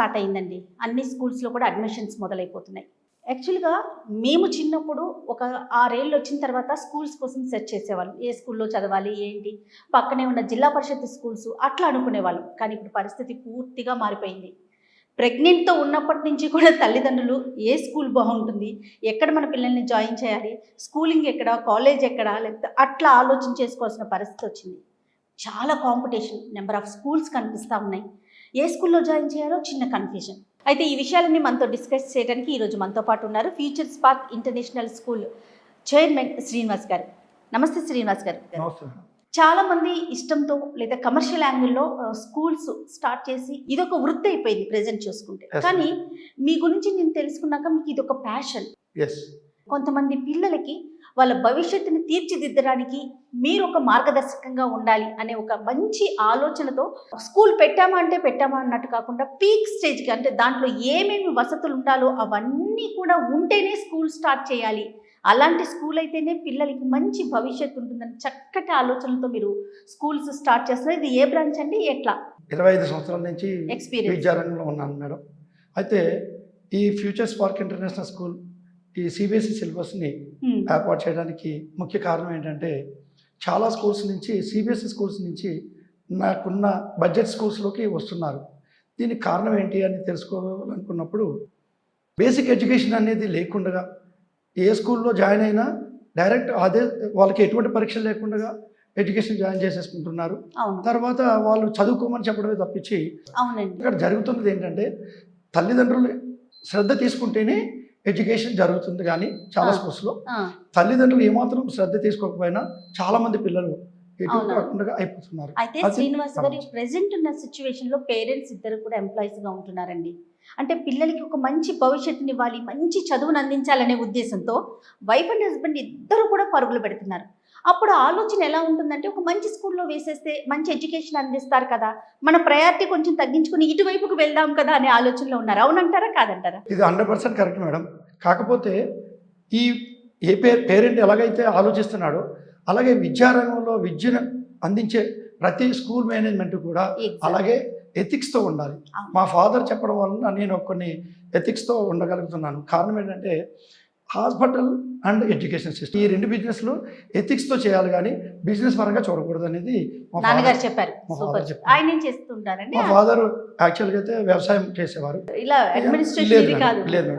Start అయిందండి. అన్ని స్కూల్స్లో కూడా అడ్మిషన్స్ మొదలైపోతున్నాయి. యాక్చువల్గా మేము చిన్నప్పుడు ఒక 6 ఏళ్ళు వచ్చిన తర్వాత స్కూల్స్ కోసం సెర్చ్ చేసేవాళ్ళం. ఏ స్కూల్లో చదవాలి ఏంటి, పక్కనే ఉన్న జిల్లా పరిషత్ స్కూల్స్ అట్లా అనుకునేవాళ్ళం. కానీ ఇప్పుడు పరిస్థితి పూర్తిగా మారిపోయింది. ప్రెగ్నెంట్తో ఉన్నప్పటి నుంచి కూడా తల్లిదండ్రులు ఏ స్కూల్ బాగుంటుంది, ఎక్కడ మన పిల్లల్ని జాయిన్ చేయాలి, స్కూలింగ్ ఎక్కడ, కాలేజ్ ఎక్కడ, లేకపోతే అట్లా ఆలోచన చేసుకోవాల్సిన పరిస్థితి వచ్చింది. చాలా కాంపిటీషన్, నెంబర్ ఆఫ్ స్కూల్స్ కనిపిస్తూ ఉన్నాయి. ఏ స్కూల్లో జాయిన్ చేయాలో చిన్న కన్ఫ్యూజన్. అయితే ఈ విషయాలన్నీ మనతో డిస్కస్ చేయడానికి ఈరోజు మనతో పాటు ఉన్నారు future spark international school chairman Srinivas గారు. నమస్తే శ్రీనివాస్ గారు. చాలామంది ఇష్టంతో లేదా కమర్షియల్ యాంగిల్లో స్కూల్స్ స్టార్ట్ చేసి ఇదొక వృత్తి అయిపోయింది ప్రెజెంట్ చూసుకుంటే. కానీ మీ గురించి నేను తెలుసుకున్నాక మీకు ఇదొక ప్యాషన్. కొంతమంది పిల్లలకి వాళ్ళ భవిష్యత్తుని తీర్చిదిద్దడానికి మీరు ఒక మార్గదర్శకంగా ఉండాలి అనే ఒక మంచి ఆలోచనతో స్కూల్ పెట్టామా అన్నట్టు కాకుండా పీక్ స్టేజ్కి, అంటే దాంట్లో ఏమేమి వసతులు ఉండాలో అవన్నీ కూడా ఉంటేనే స్కూల్ స్టార్ట్ చేయాలి, అలాంటి స్కూల్ అయితేనే పిల్లలకి మంచి భవిష్యత్తు ఉంటుందని చక్కటి ఆలోచనలతో మీరు స్కూల్స్ స్టార్ట్ చేస్తున్నారు. ఇది ఏ బ్రాంచ్ అండి, ఎట్లా? 25 సంవత్సరాల నుంచి ఎక్స్పీరియన్స్ విద్యారంగంలో ఉన్నాను మేడం. అయితే ఈ ఫ్యూచర్ స్పార్క్ ఇంటర్నేషనల్ స్కూల్ ఈ సిబిఎస్ఈ సిలబస్ని ఏర్పాటు చేయడానికి ముఖ్య కారణం ఏంటంటే, చాలా స్కూల్స్ నుంచి సిబిఎస్ఈ స్కూల్స్ నుంచి నాకున్న బడ్జెట్ స్కూల్స్లోకి వస్తున్నారు. దీనికి కారణం ఏంటి అని తెలుసుకోవాలనుకున్నప్పుడు, బేసిక్ ఎడ్యుకేషన్ అనేది లేకుండా ఏ స్కూల్లో జాయిన్ అయినా డైరెక్ట్ అదే వాళ్ళకి ఎటువంటి పరీక్షలు లేకుండా ఎడ్యుకేషన్ జాయిన్ చేసేసుకుంటున్నారు. తర్వాత వాళ్ళు చదువుకోమని చెప్పడమే తప్పించి ఇక్కడ జరుగుతున్నది ఏంటంటే, తల్లిదండ్రులు శ్రద్ధ తీసుకుంటేనే ఎడ్యుకేషన్ జరుగుతుంది. కానీ చాలా స్కూల్స్లో తల్లిదండ్రులు ఏమాత్రం శ్రద్ధ తీసుకోకపోయినా చాలా మంది పిల్లలు ఎటు కాకుండా అయిపోతున్నారు. అయితే శ్రీనివాస్ గారు, ప్రెసెంట్ ఉన్న సిచ్యువేషన్ లో పేరెంట్స్ ఇద్దరు కూడా ఎంప్లాయీస్ గా ఉంటున్నారండి. అంటే పిల్లలకి ఒక మంచి భవిష్యత్తుని ఇవ్వాలి, మంచి చదువును అందించాలనే ఉద్దేశంతో వైఫ్ అండ్ హస్బెండ్ ఇద్దరు కూడా పరుగులు పెడుతున్నారు. అప్పుడు ఆలోచన ఎలా ఉంటుందంటే, ఒక మంచి స్కూల్లో వేసేస్తే మంచి ఎడ్యుకేషన్ అందిస్తారు కదా, మన ప్రయారిటీ కొంచెం తగ్గించుకుని ఇటువైపుకు వెళ్దాం కదా అనే ఆలోచనలో ఉన్నారు. అవునంటారా కాదంటారా? ఇది 100% కరెక్ట్ మేడం. కాకపోతే ఈ పేరెంట్ ఎలాగైతే ఆలోచిస్తున్నాడో అలాగే విద్యారంగంలో విద్యను అందించే ప్రతి స్కూల్ మేనేజ్మెంట్ కూడా అలాగే ఎథిక్స్తో ఉండాలి. మా ఫాదర్ చెప్పడం వలన నేను కొన్ని ఎథిక్స్తో ఉండగలుగుతున్నాను. కారణం ఏంటంటే, హాస్పిటల్ అండ్ ఎడ్యుకేషన్ సిస్టమ్ ఈ రెండు బిజినెస్లు ఎథిక్స్తో చేయాలి, కానీ బిజినెస్ పరంగా చూడకూడదు అనేది మా ఫాదర్ చెప్పారు. మా ఫాదర్ యాక్చువల్గా అయితే వ్యవసాయం చేసేవారు. లేదు,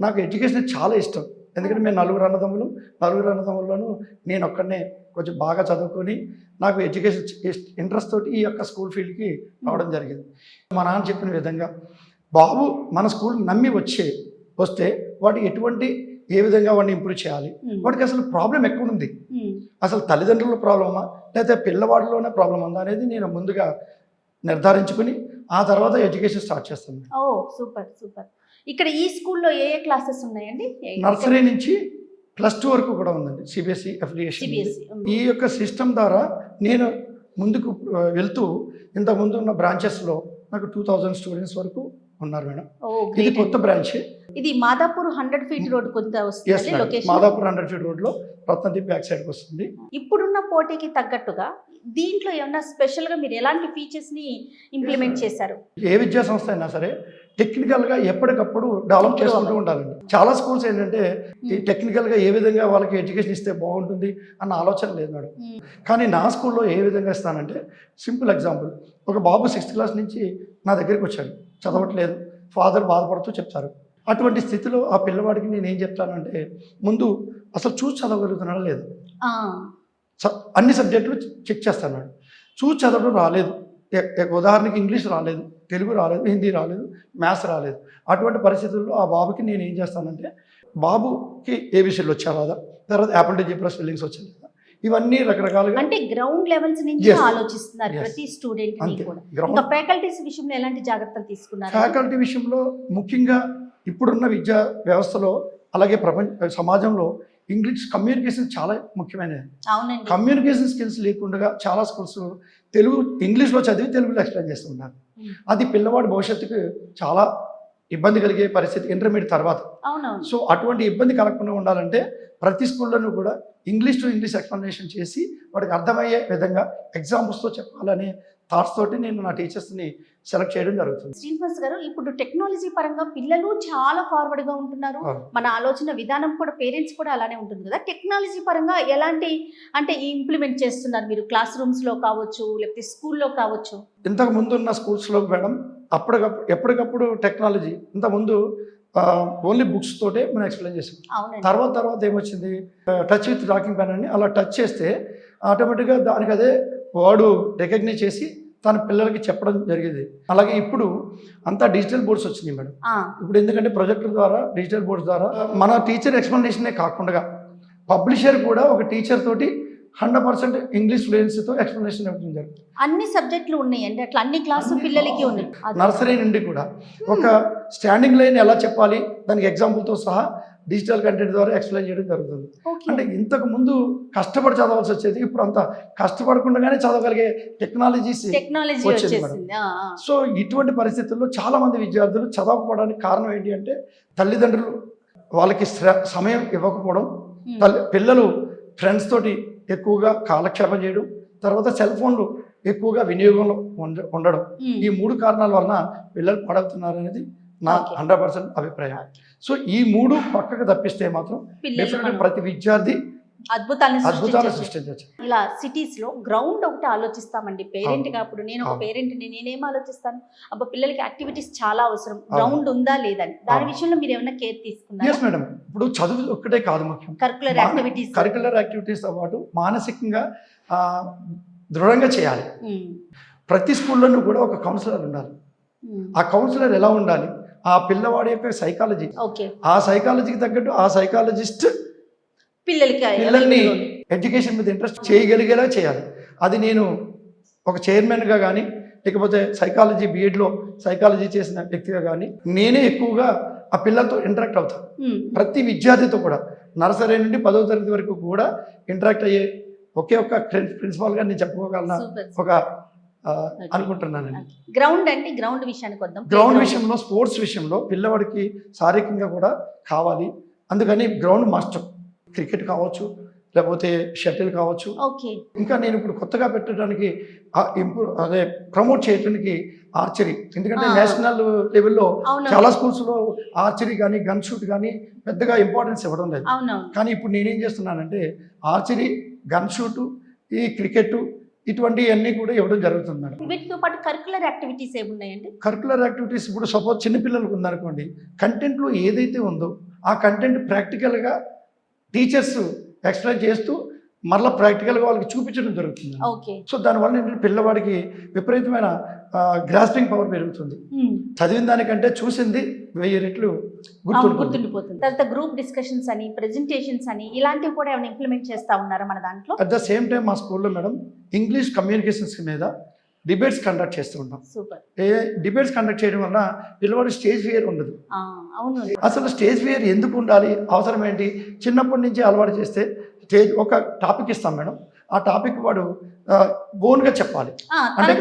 నాకు ఎడ్యుకేషన్ చాలా ఇష్టం. ఎందుకంటే మేము నలుగురు అన్నదమ్ములను నేను ఒక్కడనే కొంచెం బాగా చదువుకొని నాకు ఎడ్యుకేషన్ ఇంట్రెస్ట్ తోటి ఈ యొక్క స్కూల్ ఫీల్డ్కి రావడం జరిగింది. మా నాన్న చెప్పిన విధంగా, బాబు మన స్కూల్ నమ్మి వస్తే వాడికి ఏ విధంగా వాడిని ఇంప్రూవ్ చేయాలి, వాడికి అసలు ప్రాబ్లం ఎక్కడుంది, అసలు తల్లిదండ్రుల ప్రాబ్లమా లేదా పిల్లవాడిలోనే ప్రాబ్లం ఉందా అనేది నేను ముందుగా నిర్ధారించుకుని ఆ తర్వాత ఎడ్యుకేషన్ స్టార్ట్ చేస్తాను. ఓ సూపర్ సూపర్. ఇక్కడ ఈ స్కూల్లో ఏ క్లాసెస్ ఉన్నాయండి? నర్సరీ నుంచి +2 వరకు కూడా ఉందండి సిబిఎస్ఈ అఫిలియేషన్. ఈ యొక్క సిస్టమ్ ద్వారా నేను ముందుకు వెళ్తూ ఇంతకుముందు ఉన్న బ్రాంచెస్లో నాకు 2000 స్టూడెంట్స్ వరకు ఉన్నారు మేడం. ఇది కొత్త బ్రాంచ్. ఇది మాదాపూర్ 100 ఫీట్ రోడ్ కొంత వస్తుంది లొకేషన్. మాదాపూర్ 100 ఫీట్ రోడ్ లో రత్నదీప్ బ్యాక్ సైడ్కి వస్తుంది. ఇప్పుడున్న పోటీకి తగ్గట్టుగా దీంట్లో ఏమన్నా స్పెషల్గా మీరు ఎలాంటి ఫీచర్స్ని ఇంప్లిమెంట్ చేశారు? ఏ విద్యా సంస్థ అయినా సరే టెక్నికల్గా ఎప్పటికప్పుడు డెవలప్ చేసుకుంటూ ఉండాలండి. చాలా స్కూల్స్ ఏంటంటే ఈ టెక్నికల్గా ఏ విధంగా వాళ్ళకి ఎడ్యుకేషన్ ఇస్తే బాగుంటుంది అన్న ఆలోచన లేదు మేడం. కానీ నా స్కూల్లో ఏ విధంగా ఇస్తానంటే, సింపుల్ ఎగ్జాంపుల్, ఒక బాబు 6th క్లాస్ నుంచి నా దగ్గరికి వచ్చాడు, చదవట్లేదు, ఫాదర్ బాధపడుతూ చెప్తారు. అటువంటి స్థితిలో ఆ పిల్లవాడికి నేను ఏం చెప్తానంటే, ముందు అసలు చూసి చదవగలుగుతున్నాడా లేదు, అన్ని సబ్జెక్టులు చెక్ చేస్తాను. చూసి చదవడం రాలేదు, ఉదాహరణకి ఇంగ్లీష్ రాలేదు, తెలుగు రాలేదు, హిందీ రాలేదు, మ్యాథ్స్ రాలేదు. అటువంటి పరిస్థితుల్లో ఆ బాబుకి నేను ఏం చేస్తానంటే, బాబుకి ఏబిసిడ్లు వచ్చా రాదా, తర్వాత యాపిల్ డి ప్లస్ స్పెల్లింగ్స్ వచ్చాయి, ఇవన్నీ రకరకాలుగా అంటే గ్రౌండ్ లెవెల్స్ నుంచి ఆలోచిస్తున్నారు ప్రతి స్టూడెంట్ ని కూడా. ఇంకా ఫ్యాకల్టీస్ విషయంలో ఎలాంటి జాగ్రత్తలు తీసుకున్నారు? ఫ్యాకల్టీ విషయంలో ముఖ్యంగా ఇప్పుడున్న విద్యా వ్యవస్థలో అలాగే సమాజంలో ఇంగ్లీష్ కమ్యూనికేషన్ చాలా ముఖ్యమైనది. కమ్యూనికేషన్ స్కిల్స్ లేకుండా చాలా స్కూల్స్ ఇంగ్లీష్లో చదివి తెలుగులో ఎక్స్ప్లెయిన్ చేస్తున్నారు. అది పిల్లవాడి భవిష్యత్తుకు చాలా ఇబ్బంది కలిగే పరిస్థితి ఇంటర్మీడియట్ తర్వాత. సో అటువంటి ఇబ్బంది కలగకుండా ఉండాలంటే ప్రతి స్కూల్లోనూ కూడా ఇంగ్లీష్ టు ఇంగ్లీష్ ఎక్స్ప్లెనేషన్ చేసి వాడికి అర్థమయ్యే విధంగా ఎగ్జాంపుల్స్తో చెప్పాలనే థాట్స్ తోటి నేను నా టీచర్స్ని సెలెక్ట్ చేయడం జరుగుతుంది. శ్రీనివాస్ గారు, ఇప్పుడు టెక్నాలజీ పరంగా పిల్లలు చాలా ఫార్వర్డ్ గా ఉంటున్నారు. మన ఆలోచన విధానం కూడా పేరెంట్స్ కూడా అలానే ఉంటుంది కదా. టెక్నాలజీ పరంగా ఎలాంటి అంటే ఇంప్లిమెంట్ చేస్తున్నారు మీరు క్లాస్ రూమ్స్ లో కావచ్చు, లేకపోతే స్కూల్లో కావచ్చు? ఇంతకు ముందు ఉన్న స్కూల్స్లో మేడం ఎప్పటికప్పుడు టెక్నాలజీ, ఇంతకుముందు ఓన్లీ బుక్స్ తోటే మనం ఎక్స్ప్లెయిన్ చేసాం. అవునండి. తర్వాత ఏమొచ్చింది, టచ్ విత్ టాకింగ్ ప్యాన్ అని అలా టచ్ చేస్తే ఆటోమేటిక్గా దానికి అదే వర్డ్ రికగ్నైజ్ చేసి తన పిల్లలకి చెప్పడం జరిగేది. అలాగే ఇప్పుడు అంతా డిజిటల్ బోర్డ్స్ వచ్చినాయి మేడం. ఇప్పుడు ఎందుకంటే ప్రొజెక్టర్ ద్వారా, డిజిటల్ బోర్డ్స్ ద్వారా మన టీచర్ ఎక్స్ప్లెనేషనే కాకుండా పబ్లిషర్ కూడా ఒక టీచర్ తోటి 100% ఇంగ్లీష్ ఫ్లూయెన్సీతో ఎక్స్ప్లెనేషన్ ఇవ్వడం జరుగుతుంది. అన్ని సబ్జెక్టులు ఉన్నాయండి, అట్లా అన్ని క్లాసు పిల్లలకి ఉన్నాయి. నర్సరీ నుండి కూడా ఒక స్టాండింగ్ లైన్ ఎలా చెప్పాలి దానికి ఎగ్జాంపుల్తో సహా డిజిటల్ కంటెంట్ ద్వారా ఎక్స్ప్లెయిన్ చేయడం జరుగుతుంది. అంటే ఇంతకు ముందు కష్టపడి చదవాల్సి వచ్చేది, ఇప్పుడు అంత కష్టపడకుండానే చదవగలిగే టెక్నాలజీ వచ్చింది మేడం. సో ఇటువంటి పరిస్థితుల్లో చాలా మంది విద్యార్థులు చదవకపోవడానికి కారణం ఏంటి అంటే తల్లిదండ్రులు వాళ్ళకి సమయం ఇవ్వకపోవడం, పిల్లలు ఫ్రెండ్స్ తోటి ఎక్కువగా కాలక్షేపం చేయడం, తర్వాత సెల్ ఫోన్లు ఎక్కువగా వినియోగంలో ఉండడం, ఈ 3 కారణాల వలన పిల్లలు పాడవుతున్నారు అనేది నా 100% అభిప్రాయం. సో ఈ 3 పక్కకు తప్పిస్తే మాత్రం ప్రతి విద్యార్థి అద్భుతాలు సృష్టించవచ్చు. ఇలా సిటీస్ లో గ్రౌండ్ ఒకటి ఆలోచిస్తామండి పేరెంట్ గా. అప్పుడు నేను ఒక పేరెంట్ ని, నేనేం ఆలోచిస్తాను, అబ్బా పిల్లలకి యాక్టివిటీస్ చాలా అవసరం, గ్రౌండ్ ఉందా లేదని. దాని విషయంలో మీరు ఏమైనా కేర్ తీసుకున్నారా? Yes madam. ఇప్పుడు చదువు ఒక్కటే కాదు ముఖ్యం, కరికులర్ యాక్టివిటీస్తో పాటు మానసికంగా దృఢంగా చేయాలి. ప్రతి స్కూల్లోనూ కూడా ఒక కౌన్సిలర్ ఉండాలి. ఆ కౌన్సిలర్ ఎలా ఉండాలి, ఆ పిల్లవాడి యొక్క సైకాలజీ, ఆ సైకాలజీకి తగ్గట్టు ఆ సైకాలజిస్ట్ పిల్లల్ని ఎడ్యుకేషన్ మీద ఇంట్రెస్ట్ చేయగలిగేలా చేయాలి. అది నేను ఒక చైర్మన్గా కానీ, లేకపోతే సైకాలజీ బీఎడ్లో సైకాలజీ చేసిన వ్యక్తిగా కానీ నేనే ఎక్కువగా ఆ పిల్లలతో ఇంటరాక్ట్ అవుతాను. ప్రతి విద్యార్థితో కూడా నర్సరీ నుండి 10వ తరగతి వరకు కూడా ఇంటరాక్ట్ అయ్యే ఒకే ఒక్క ప్రిన్సిపాల్గా నేను చెప్పుకోగలను ఒక అనుకుంటున్నానండి. గ్రౌండ్ అంటే గ్రౌండ్ విషయానికి వద్దాం. గ్రౌండ్ విషయంలో, స్పోర్ట్స్ విషయంలో పిల్లవాడికి శారీరకంగా కూడా కావాలి. అందుకని గ్రౌండ్ మాస్టర్, క్రికెట్ కావచ్చు, లేకపోతే షటిల్ కావచ్చు. ఇంకా నేను ఇప్పుడు కొత్తగా పెట్టడానికి ప్రమోట్ చేయడానికి ఆర్చరీ, ఎందుకంటే నేషనల్ లెవెల్లో చాలా స్కూల్స్లో ఆర్చరీ కానీ గన్ షూట్ కానీ పెద్దగా ఇంపార్టెన్స్ ఇవ్వడం లేదు. కానీ ఇప్పుడు నేనేం చేస్తున్నానంటే ఆర్చరీ, గన్ షూట్, ఈ క్రికెట్ ఇటువంటివన్నీ కూడా ఇవ్వడం జరుగుతుంది మేడం. వీటితో పాటు కరికులర్ యాక్టివిటీస్ ఏమున్నాయండి? కరికులర్ యాక్టివిటీస్ ఇప్పుడు సపోజ్ చిన్నపిల్లలకు ఉందనుకోండి, కంటెంట్లో ఏదైతే ఉందో ఆ కంటెంట్ ప్రాక్టికల్గా టీచర్స్ ఎక్స్ప్లెయిన్ చేస్తూ మరలా ప్రాక్టికల్గా వాళ్ళకి చూపించడం జరుగుతుంది. సో దానివల్ల ఏంటంటే పిల్లవాడికి విపరీతమైన గ్రాస్పింగ్ పవర్ పెరుగుతుంది. చదివిన దానికంటే చూసింది 1000 రెట్లు గుర్తుండిపోతుంది. తర్వాత గ్రూప్ డిస్కషన్స్ అని, ప్రెజెంటేషన్స్ అని ఇలాంటివి కూడా ఏమైనా ఇంప్లిమెంట్ చేస్తా ఉన్నారా మన దాంట్లో? అట్ ద సేమ్ టైం మా స్కూల్లో మేడం ఇంగ్లీష్ కమ్యూనికేషన్స్ మీద డిబేట్స్ కండక్ట్ చేస్తూ ఉంటాం. డిబేట్స్ కండక్ట్ చేయడం వల్ల పిల్లవాడు స్టేజ్ ఫియర్ ఉండదు. అసలు స్టేజ్ ఫియర్ ఎందుకు ఉండాలి, అవసరం ఏంటి, చిన్నప్పటి నుంచి అలవాటు చేస్తే ఒక టాపిక్ ఇస్తాం మేడం, ఆ టాపిక్ వాడు ఓన్గా చెప్పాలి. అంటే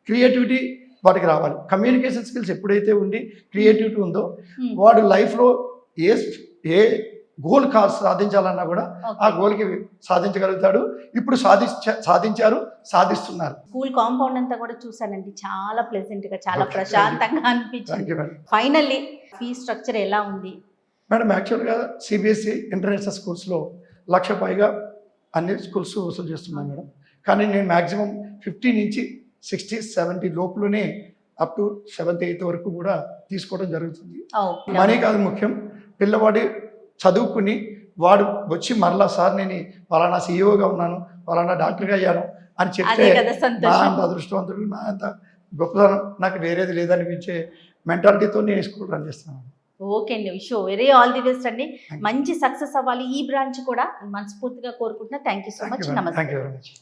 క్రియేటివిటీ వాడికి రావాలి. కమ్యూనికేషన్ స్కిల్స్ ఎప్పుడైతే ఉండి క్రియేటివిటీ ఉందో వాడు లైఫ్లో ఏ గోల్ సాధించాలన్నా కూడా ఆ గోల్కి సాధించగలుగుతాడు. ఇప్పుడు సాధిస్తున్నారు. స్కూల్ కాంపౌండ్ అంతా కూడా చూసానండి, చాలా ప్లెజెంట్ గా, చాలా ప్రశాంతంగా అనిపించింది. ఫైనల్లీ ఫీ స్ట్రక్చర్ ఎలా ఉంది మేడం? యాక్చువల్గా సిబిఎస్ఈ ఇంటర్నేషనల్ స్కూల్స్లో 1,00,000 పైగా అన్ని స్కూల్స్ వసూలు చేస్తున్నాను మేడం. కానీ నేను మ్యాక్సిమం 50 నుంచి 60, 70 లోపులోనే అప్ టు 7th, 8th వరకు కూడా తీసుకోవడం జరుగుతుంది. మనీ కాదు ముఖ్యం, పిల్లవాడి చదువుకుని వాడు వచ్చి మరలా సార్ నేను పలానా సీఈఓగా ఉన్నాను, పలానా డాక్టర్గా అయ్యాను అని చెప్తే నా అంత అదృష్టవంతుడు, నా అంత గొప్పదనం నాకు వేరేది లేదనిపించే మెంటాలిటీతో నేను స్కూల్ రన్ చేస్తున్నాను. ఓకే అండి, wish very all the best అండి. మంచి సక్సెస్ అవ్వాలి ఈ బ్రాంచ్ కూడా మనస్ఫూర్తిగా కోరుకుంటున్నా. Thank you so much. నమస్తే.